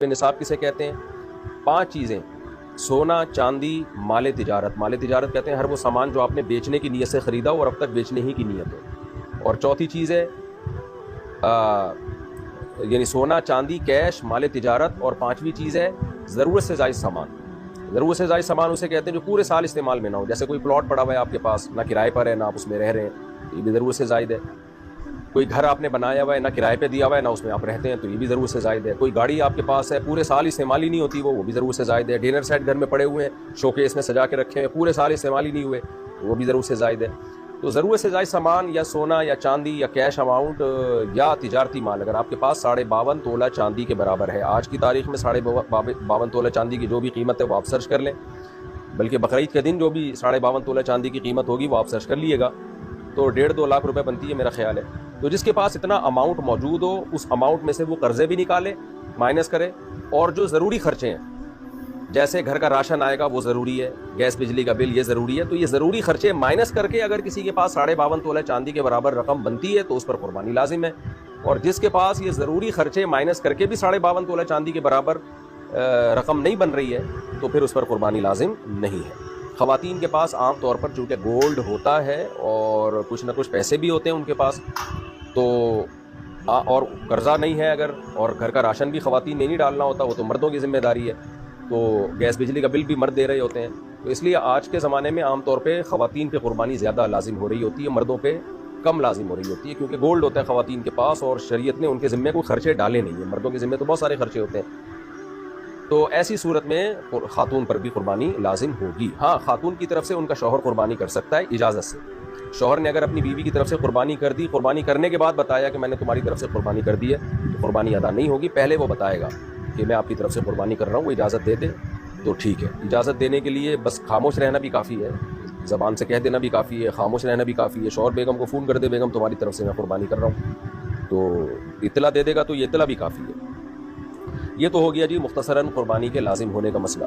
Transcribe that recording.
نصاب کسے کہتے ہیں؟ 5 چیزیں: سونا، چاندی، مال تجارت۔ مال تجارت کہتے ہیں ہر وہ سامان جو آپ نے بیچنے کی نیت سے خریدا ہو اور اب تک بیچنے ہی کی نیت ہو۔ اور چوتھی چیز ہے یعنی سونا، چاندی، کیش، مال تجارت۔ اور 5ویں چیز ہے ضرورت سے زائد سامان۔ ضرورت سے زائد سامان اسے کہتے ہیں جو پورے سال استعمال میں نہ ہو، جیسے کوئی پلاٹ پڑا ہوا ہے آپ کے پاس، نہ کرائے پر ہے نہ آپ اس میں رہ رہے ہیں، یہ بھی ضرورت سے زائد ہے۔ کوئی گھر آپ نے بنایا ہوا ہے، نہ کرائے پہ دیا ہوا ہے نہ اس میں آپ رہتے ہیں، تو یہ بھی ضرورت سے زائد ہے۔ کوئی گاڑی آپ کے پاس ہے، پورے سال استعمال ہی نہیں ہوتی وہ بھی ضرورت سے زائد ہے۔ ڈنر سیٹ گھر میں پڑے ہوئے ہیں، شوکیس میں سجا کے رکھے ہیں، پورے سال استعمال ہی نہیں ہوئے، وہ بھی ضرورت سے زائد ہے۔ تو ضرورت سے زائد سامان یا سونا یا چاندی یا کیش اماؤنٹ یا تجارتی مال اگر آپ کے پاس 52.5 تولہ چاندی کے برابر ہے، آج کی تاریخ میں 52.5 تولہ چاندی کی جو بھی قیمت ہے وہ آپ سرچ کر لیں، بلکہ بقرعید کے دن جو بھی 52.5 تولہ چاندی کی قیمت ہوگی وہ آپ سرچ کر لیے گا، تو 1.5-2 لاکھ روپے بنتی ہے میرا خیال ہے۔ تو جس کے پاس اتنا اماؤنٹ موجود ہو، اس اماؤنٹ میں سے وہ قرضے بھی نکالے، مائنس کرے، اور جو ضروری خرچے ہیں جیسے گھر کا راشن آئے گا وہ ضروری ہے، گیس بجلی کا بل یہ ضروری ہے، تو یہ ضروری خرچے مائنس کر کے اگر کسی کے پاس 52.5 تولہ چاندی کے برابر رقم بنتی ہے تو اس پر قربانی لازم ہے۔ اور جس کے پاس یہ ضروری خرچے مائنس کر کے بھی 52.5 تولہ چاندی کے برابر رقم نہیں بن رہی ہے تو پھر اس پر قربانی لازم نہیں ہے۔ خواتین کے پاس عام طور پر چونکہ گولڈ ہوتا ہے اور کچھ نہ کچھ پیسے بھی ہوتے ہیں ان کے پاس، تو اور قرضہ نہیں ہے اگر، اور گھر کا راشن بھی خواتین نے نہیں ڈالنا ہوتا، وہ تو مردوں کی ذمہ داری ہے، تو گیس بجلی کا بل بھی مرد دے رہے ہوتے ہیں، تو اس لیے آج کے زمانے میں عام طور پہ خواتین پہ قربانی زیادہ لازم ہو رہی ہوتی ہے، مردوں پہ کم لازم ہو رہی ہوتی ہے، کیونکہ گولڈ ہوتا ہے خواتین کے پاس اور شریعت نے ان کے ذمے کوئی خرچے ڈالے نہیں ہیں۔ مردوں کے ذمے تو بہت سارے خرچے ہوتے ہیں، تو ایسی صورت میں خاتون پر بھی قربانی لازم ہوگی۔ ہاں، خاتون کی طرف سے ان کا شوہر قربانی کر سکتا ہے اجازت سے۔ شوہر نے اگر اپنی بیوی کی طرف سے قربانی کر دی، قربانی کرنے کے بعد بتایا کہ میں نے تمہاری طرف سے قربانی کر دی ہے، تو قربانی ادا نہیں ہوگی۔ پہلے وہ بتائے گا کہ میں آپ کی طرف سے قربانی کر رہا ہوں، وہ اجازت دے دے تو ٹھیک ہے۔ اجازت دینے کے لیے بس خاموش رہنا بھی کافی ہے، زبان سے کہہ دینا بھی کافی ہے، خاموش رہنا بھی کافی ہے۔ شوہر بیگم کو فون کر دے، بیگم تمہاری طرف سے میں قربانی کر رہا ہوں، تو اطلاع دے دے گا تو یہ اطلاع بھی کافی ہے۔ یہ تو ہو گیا جی مختصراً قربانی کے لازم ہونے کا مسئلہ۔